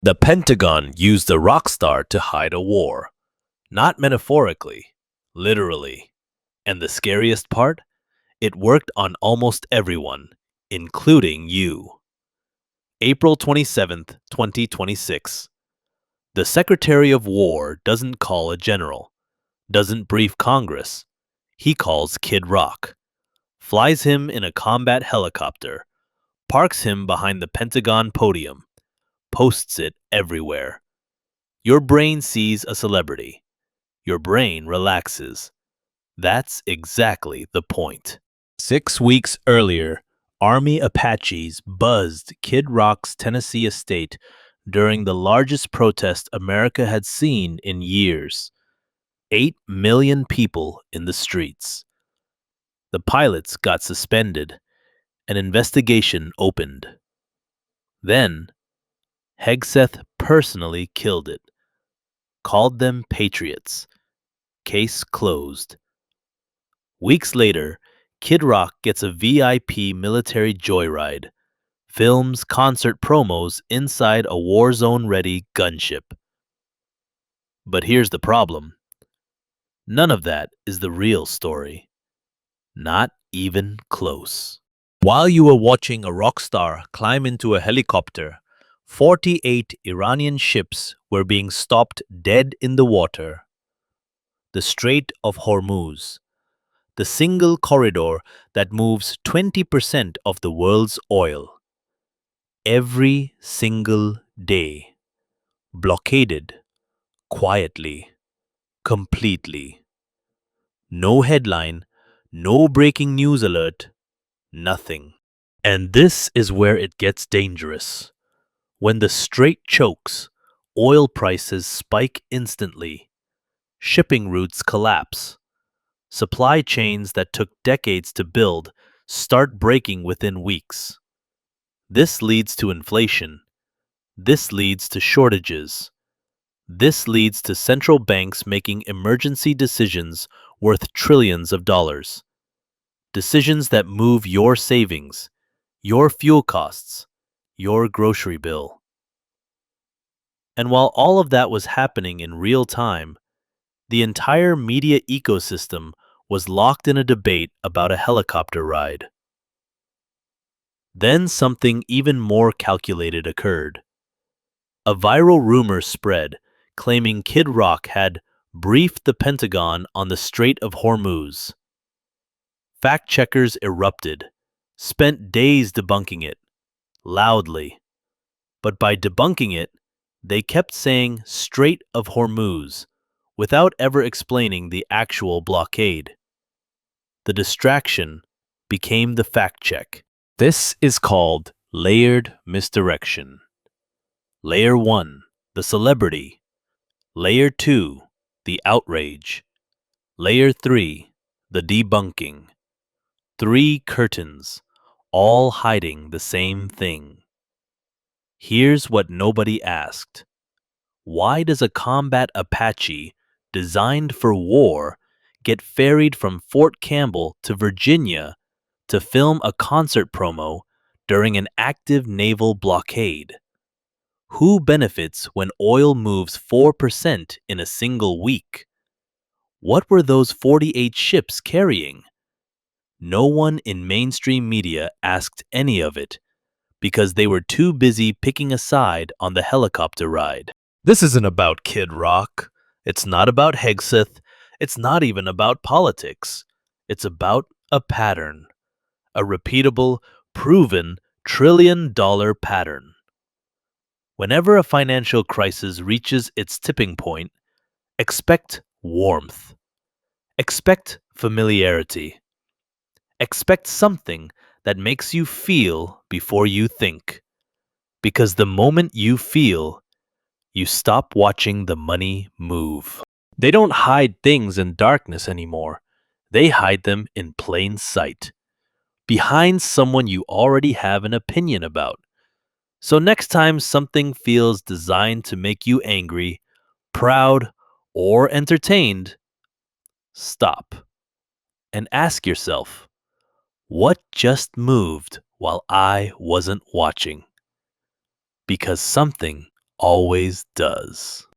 The Pentagon used a rock star to hide a war. Not metaphorically, literally. And the scariest part? It worked on almost everyone, including you. April 27th, 2026. The Secretary of War doesn't call a general, doesn't brief Congress. He calls Kid Rock, flies him in a combat helicopter, parks him behind the Pentagon podium, posts it everywhere. Your brain sees a celebrity. Your brain relaxes. That's exactly the point. 6 weeks earlier, Army Apaches buzzed Kid Rock's Tennessee estate during the largest protest America had seen in years. 8 million people in the streets. The pilots got suspended. An investigation opened. Then, Hegseth personally killed it. Called them patriots. Case closed. Weeks later, Kid Rock gets a VIP military joyride, films concert promos inside a war zone-ready gunship. But here's the problem. None of that is the real story. Not even close. While you were watching a rock star climb into a helicopter, 48 Iranian ships were being stopped dead in the water. The Strait of Hormuz, the single corridor that moves 20% of the world's oil. Every single day. Blockaded. Quietly. Completely. No headline, no breaking news alert, nothing. And this is where it gets dangerous. When the strait chokes, oil prices spike instantly. Shipping routes collapse. Supply chains that took decades to build start breaking within weeks. This leads to inflation. This leads to shortages. This leads to central banks making emergency decisions worth trillions of dollars. Decisions that move your savings, your fuel costs, your grocery bill. And while all of that was happening in real time, the entire media ecosystem was locked in a debate about a helicopter ride. Then something even more calculated occurred. A viral rumor spread claiming Kid Rock had briefed the Pentagon on the Strait of Hormuz. Fact-checkers erupted, spent days debunking it, loudly. But by debunking it, they kept saying Strait of Hormuz, without ever explaining the actual blockade. The distraction became the fact-check. This is called layered misdirection. Layer 1, the celebrity. Layer 2, the outrage. Layer 3, the debunking. 3 curtains, all hiding the same thing. Here's what nobody asked. Why does a combat Apache designed for war get ferried from Fort Campbell to Virginia to film a concert promo during an active naval blockade? Who benefits when oil moves 4% in a single week? What were those 48 ships carrying? No one in mainstream media asked any of it because they were too busy picking a side on the helicopter ride. This isn't about Kid Rock. It's not about Hegseth. It's not even about politics. It's about a pattern. A repeatable, proven trillion-dollar pattern. Whenever a financial crisis reaches its tipping point, expect warmth. Expect familiarity. Expect something that makes you feel before you think. Because the moment you feel, you stop watching the money move. They don't hide things in darkness anymore. They hide them in plain sight. Behind someone you already have an opinion about. So next time something feels designed to make you angry, proud, or entertained, stop and ask yourself, what just moved while I wasn't watching? Because something always does.